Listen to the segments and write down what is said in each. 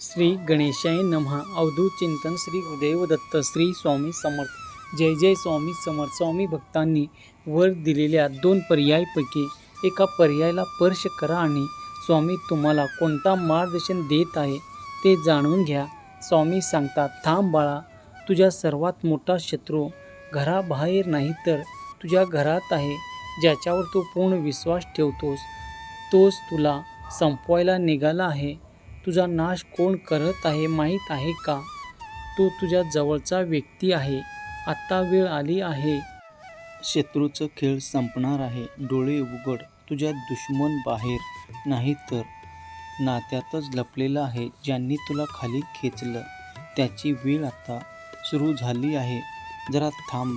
श्री गणेशाय नमः. अवधूत चिंतन श्री गुरुदेव दत्त श्री स्वामी समर्थ. जय जय स्वामी समर्थ. स्वामी भक्तांनी वर दिलेल्या 2 पर्यायापैकी एका पर्यायाला स्पर्श करा आणि स्वामी तुम्हाला कोणता मार्गदर्शन देत आहे ते जाणून घ्या. स्वामी सांगतात, थांब बाळा, तुझा सर्वात मोठा शत्रू घराबाहेर नाही तर तुझ्या घरात आहे. ज्याच्यावर तू पूर्ण विश्वास ठेवतोस तोच तुला संपवायला निघाला आहे. तुझा नाश कोण करत आहे माहीत आहे का? तो तुझ्या जवळचा व्यक्ती आहे. आता वेळ आली आहे. शत्रूचा खेळ संपणार आहे. डोळे उघड. तुझा दुश्मन बाहेर नाही तर नात्यातच लपलेला आहे. ज्यांनी तुला खाली खेचलं त्याची वेळ आता सुरू झाली आहे. जरा थांब.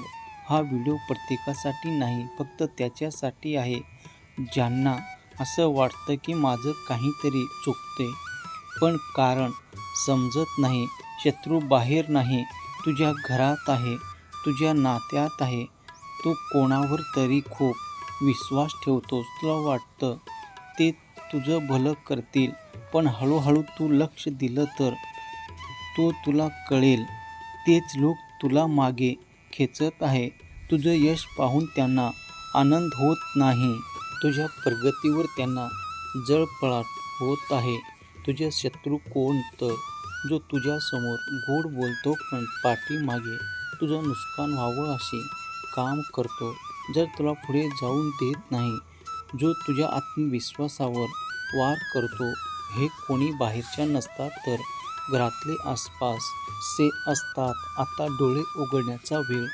हा व्हिडिओ प्रत्येकासाठी नाही, फक्त त्याच्यासाठी आहे ज्यांना असं वाटतं की माझं काहीतरी चुकतंय पण कारण समजत नाही. शत्रू बाहेर नाही, तुझ्या घरात आहे, तुझ्या नात्यात आहे. तू कोणावर तरी खूप विश्वास ठेवतोस. तुला वाटतं ते तुझं भलं करतील, पण हळूहळू तू लक्ष दिलं तर तुला कळेल तेच लोक तुला मागे खेचत आहे. तुझं यश पाहून त्यांना आनंद होत नाही. तुझ्या प्रगतीवर त्यांना जळफळाट होत आहे. तुझा शत्रू कोण तर जो तुझ्यासमोर गोड बोलतो पण पाठीमागे तुझं नुकसान व्हावं असे काम करतो. जर तुला पुढे जाऊन देत नाही, जो तुझ्या आत्मविश्वासावर वार करतो. हे कोणी बाहेरच्या नसतात तर घरातले आसपासचे असतात. आता डोळे उघडण्याचा वेळ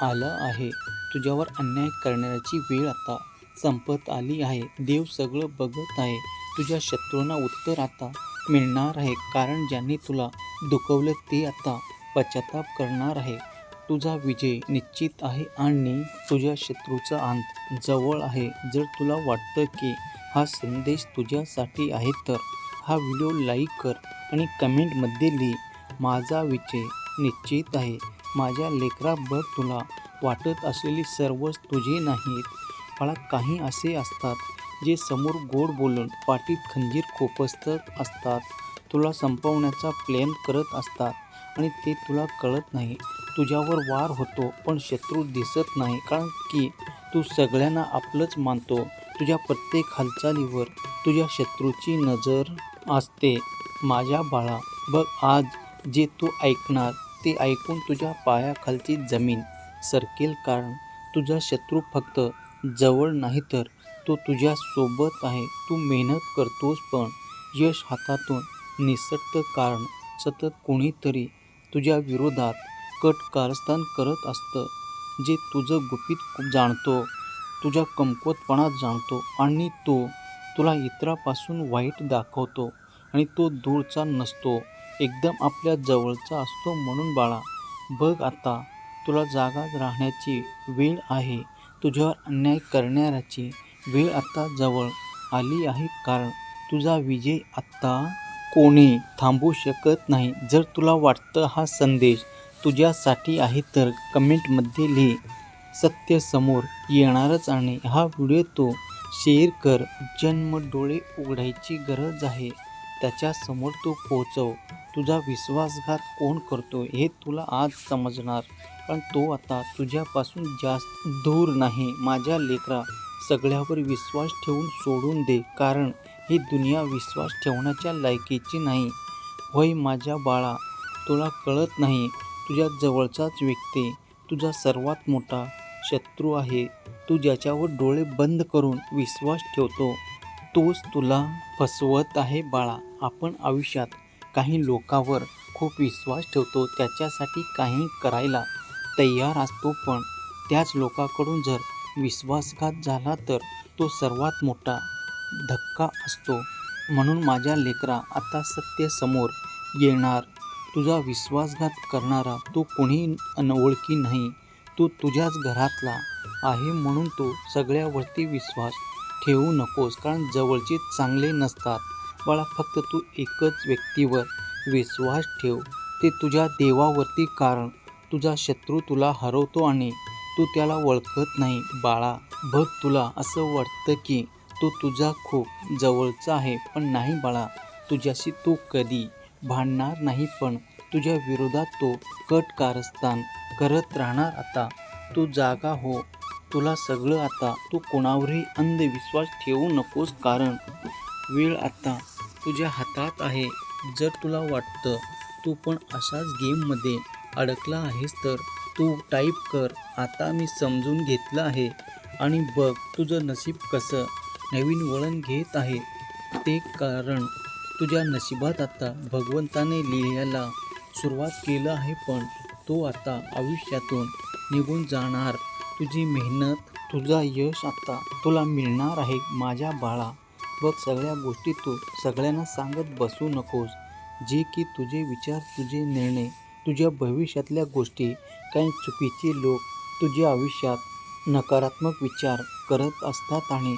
आला आहे. तुझ्यावर अन्याय करणाऱ्याची वेळ आता संपत आली आहे. देव सगळं बघत आहे. तुझ्या शत्रूंना उत्तर आता मिळणार आहे, कारण ज्यांनी तुला दुखवलं ते आता पश्चाताप करणार आहे. तुझा विजय निश्चित आहे आणि तुझ्या शत्रूचा अंत जवळ आहे. जर तुला वाटतं की हा संदेश तुझ्यासाठी आहे तर हा व्हिडिओ लाईक कर आणि कमेंटमध्ये लिही, माझा विजय निश्चित आहे. माझ्या लेकरा, बघ, तुला वाटत असलेली सर्वच तुझे नाहीत. बाळा, काही असे असतात जे समोर गोड बोलून पाठीत खंजीर खोपसत असतात. तुला संपवण्याचा प्लॅन करत असतात आणि ते तुला कळत नाही. तुझ्यावर वार होतो पण शत्रू दिसत नाही, कारण की तू सगळ्यांना आपलंच मानतो. तुझ्या प्रत्येक हालचालीवर तुझ्या शत्रूची नजर असते. माझ्या बाळा, बघ, आज जे तू ऐकणार ते ऐकून तुझ्या पायाखालची जमीन सरकेल, कारण तुझा शत्रू फक्त जवळ नाही तर तो तुझ्या सोबत आहे. तू मेहनत करतोस पण यश हातातून निसटतं, कारण सतत कोणीतरी तुझ्या विरोधात कट कारस्थान करत असतं. जे तुझं गुपित जाणतो, तुझ्या कमकुवतपणा जाणतो आणि तो तुला इतरांपासून वाईट दाखवतो आणि तो दूरचा नसतो, एकदम आपल्या जवळचा असतो. म्हणून बाळा, बघ, आता तुला जागा राहण्याची वेळ आहे. तुझ्यावर अन्याय करणाऱ्याची वेळ आता जवळ आली आहे, कारण तुझा विजय आता कोणी थांबवू शकत नाही. जर तुला वाटतं हा संदेश तुझ्यासाठी आहे तर कमेंटमध्ये लिही, सत्य समोर येणारच आणि हा व्हिडिओ तो शेअर कर. जन्म डोळे उघडायची गरज आहे, त्याच्यासमोर तू पोहोचव. तुझा विश्वासघात कोण करतो हे तुला आज समजणार, पण तो आता तुझ्यापासून जास्त दूर नाही. माझ्या लेकरा, सगळ्यावर विश्वास ठेवून सोडून दे, कारण ही दुनिया विश्वास ठेवण्याच्या लायकीची नाही. होय माझ्या बाळा, तुला कळत नाही, तुझ्या जवळचाच व्यक्ती तुझा सर्वात मोठा शत्रू आहे. तू ज्याच्यावर डोळे बंद करून विश्वास ठेवतो तोच तुला फसवत आहे. बाळा, आपण आयुष्यात काही लोकांवर खूप विश्वास ठेवतो, त्याच्यासाठी काही करायला तयार असतो, पण त्याच लोकांकडून जर विश्वासघात झाला तर तो सर्वात मोठा धक्का असतो. म्हणून माझ्या लेकरा, आता सत्य समोर येणार. तुझा विश्वासघात करणारा तो कोणी अनोळखी नाही, तो तुझ्याच घरातला आहे. म्हणून तू सगळ्यावरती विश्वास ठेवू नकोस, कारण जवळचे चांगले नसतात. बाळा, फक्त तू एकच व्यक्तीवर विश्वास ठेव, ते तुझ्या देवावरती, कारण तुझा शत्रू तुला हरवतो आणि तू त्याला ओळखत नाही. बाळा, बघ, तुला असं वाटतं की तो तुझा खूप जवळचा आहे, पण नाही बाळा. तुझ्याशी तो कधी भांडणार नाही, पण तुझ्या विरोधात तो कट कारस्थान करत राहणार. आता तू जागा हो. तुला सगळं आता. तू कोणावरही अंधविश्वास ठेवू नकोस, कारण वेळ आता तुझ्या हातात आहे. जर तुला वाटतं तू पण अशाच गेममध्ये अडकला आहेस तर तू टाईप कर, आता मी समजून घेतलं आहे, आणि बघ तुझं नशीब कसं नवीन वळण घेत आहे ते. कारण तुझ्या नशिबात आता भगवंताने लिहायला सुरुवात केलं आहे, पण तो आता आयुष्यातून निघून जाणार. तुझी मेहनत, तुझा यश आता तुला मिळणार आहे माझ्या बाळा. बघ, सगळ्या गोष्टी तू सगळ्यांना सांगत बसू नकोस. जे की तुझे विचार, तुझे निर्णय, तुझ्या भविष्यातल्या गोष्टी. काही चुकीचे लोक तुझ्या आयुष्यात नकारात्मक विचार करत असतात, आणि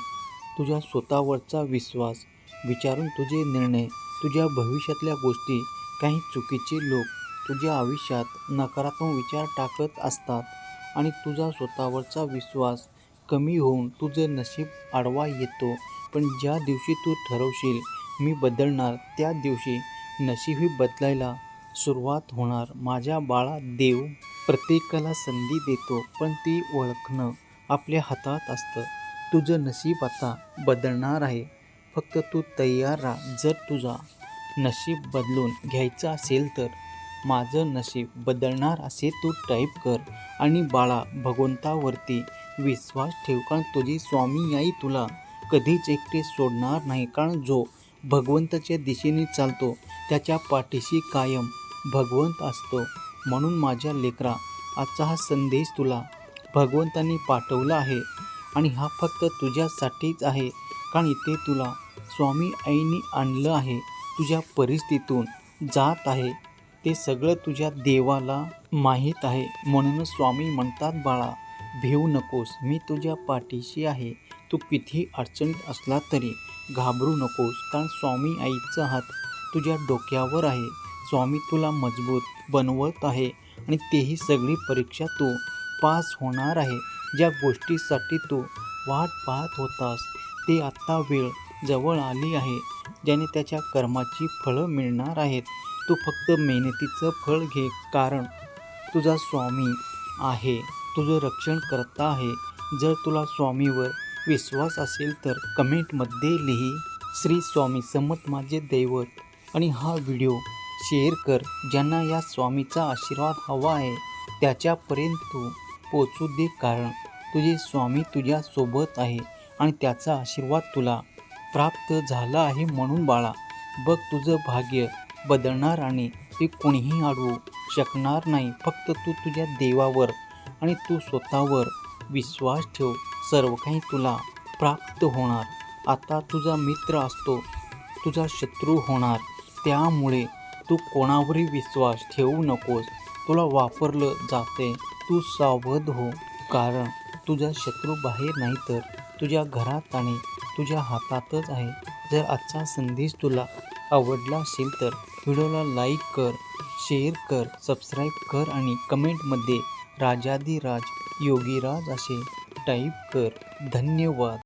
तुझ्या स्वतःवरचा विश्वास विचारून तुझे निर्णय, तुझ्या भविष्यातल्या गोष्टी. काही चुकीचे लोक तुझ्या आयुष्यात नकारात्मक विचार टाकत असतात, आणि तुझा स्वतःवरचा विश्वास कमी होऊन तुझं नशीब आडवा येतो. पण ज्या दिवशी तू ठरवशील मी बदलणार, त्या दिवशी नशीबही बदलायला सुरुवात होणार माझ्या बाळा. देव प्रत्येकाला संधी देतो, पण ती ओळखणं आपल्या हातात असतं. तुझं नशीब आता बदलणार आहे, फक्त तू तयार राहा. जर तुझा नशीब बदलून घ्यायचं असेल तर माझं नशीब बदलणार असे तू टाईप कर. आणि बाळा, भगवंतावरती विश्वास ठेव, कारण तुझी स्वामी आई तुला कधीच एकटे सोडणार नाही. कारण जो भगवंताच्या दिशेने चालतो त्याच्या पाठीशी कायम भगवंत असतो. म्हणून माझ्या लेकरा, आजचा हा संदेश तुला भगवंतांनी पाठवला आहे, आणि हा फक्त तुझ्यासाठीच आहे. कारण इथे तुला स्वामी आईने आणलं आहे. तुझ्या परिस्थितीतून जात आहे ते सगळं तुझ्या देवाला माहीत आहे. म्हणूनच स्वामी म्हणतात, बाळा भिवू नकोस, मी तुझ्या पाठीशी आहे. तू कितीही अडचणीत असला तरी घाबरू नकोस, कारण स्वामी आईचा हात तुझ्या डोक्यावर आहे. स्वामी तुला मजबूत बनवत आहे, आणि तेही सगळी परीक्षा तू पास होणार आहे. ज्या गोष्टीसाठी तू वाट पाहत होतास ते आत्ता वेळ जवळ आली आहे, ज्याने त्याच्या कर्माची फळं मिळणार आहेत. तू फक्त मेहनतीचं फळ घे, कारण तुझा स्वामी आहे, तुझं रक्षण करता आहे. जर तुला स्वामीवर विश्वास असेल तर कमेंटमध्ये लिही, श्री स्वामी समर्थ माझे दैवत. आणि हा व्हिडिओ शेअर कर. ज्यांना या स्वामीचा आशीर्वाद हवा आहे त्याच्यापर्यंत तू पोचू दे, कारण तुझे स्वामी तुझ्यासोबत आहे, आणि त्याचा आशीर्वाद तुला प्राप्त झाला आहे. म्हणून बाळा, बघ तुझं भाग्य बदलणार, आणि ते कोणीही अडवू शकणार नाही. फक्त तू तुझ्या देवावर आणि तू स्वतःवर विश्वास ठेव, सर्व काही तुला प्राप्त होणार. आता तुझा मित्र असतो तुझा शत्रू होणार, त्यामुळे तू कोणावरही विश्वास ठेवू नकोस. तुला वापरलं जाते, तू सावध हो, कारण तुझा शत्रू बाहेर नाही तर तुझ्या घरात आणि तुझ्या हातातच आहे. जर आजचा संदेश तुला आवडला असेल तर व्हिडिओला लाईक कर, शेअर कर, सबस्क्राईब कर, आणि कमेंटमध्ये राजाधिराज योगीराज असे टाईप कर. धन्यवाद.